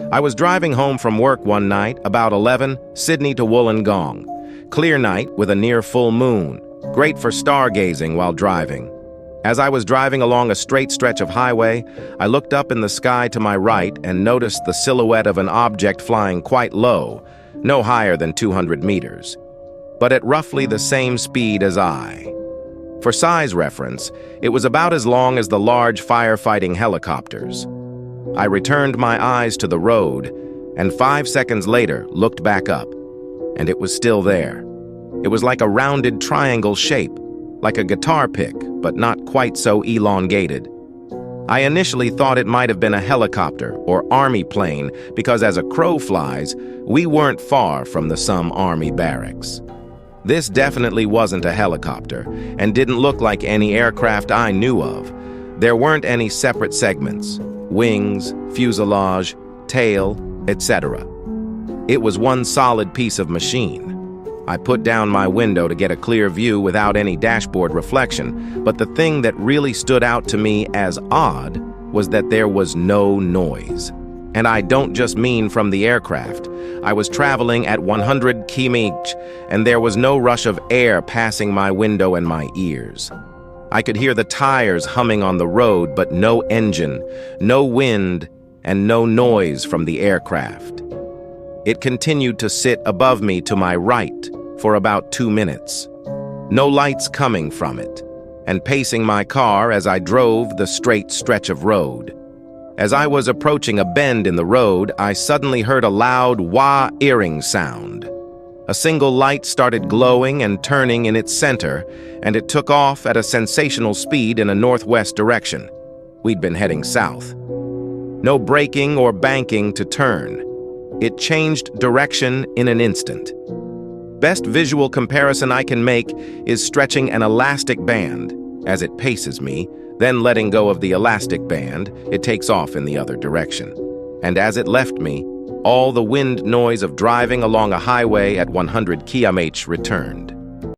I was driving home from work one night, about 11, Sydney to Wollongong. Clear night with a near full moon. Great for stargazing while driving. As I was driving along a straight stretch of highway, I looked up in the sky to my right and noticed the silhouette of an object flying quite low, no higher than 200 meters, but at roughly the same speed as I. For size reference, it was about as long as the large firefighting helicopters. I returned my eyes to the road, and 5 seconds later looked back up, and it was still there. It was like a rounded triangle shape, like a guitar pick, but not quite so elongated. I initially thought it might have been a helicopter or army plane because as a crow flies, we weren't far from the some army barracks. This definitely wasn't a helicopter and didn't look like any aircraft I knew of. There weren't any separate segments, wings, fuselage, tail, etc. It was one solid piece of machine. I put down my window to get a clear view without any dashboard reflection, but the thing that really stood out to me as odd was that there was no noise. And I don't just mean from the aircraft. I was traveling at 100 km, and there was no rush of air passing my window and my ears. I could hear the tires humming on the road, but no engine, no wind, and no noise from the aircraft. It continued to sit above me to my right for about 2 minutes. No lights coming from it, and pacing my car as I drove the straight stretch of road. As I was approaching a bend in the road, I suddenly heard a loud wah earring sound. A single light started glowing and turning in its center, and it took off at a sensational speed in a northwest direction. We'd been heading south. No braking or banking to turn. It changed direction in an instant. Best visual comparison I can make is stretching an elastic band as it paces me, then letting go of the elastic band, it takes off in the other direction. And as it left me, all the wind noise of driving along a highway at 100 km returned.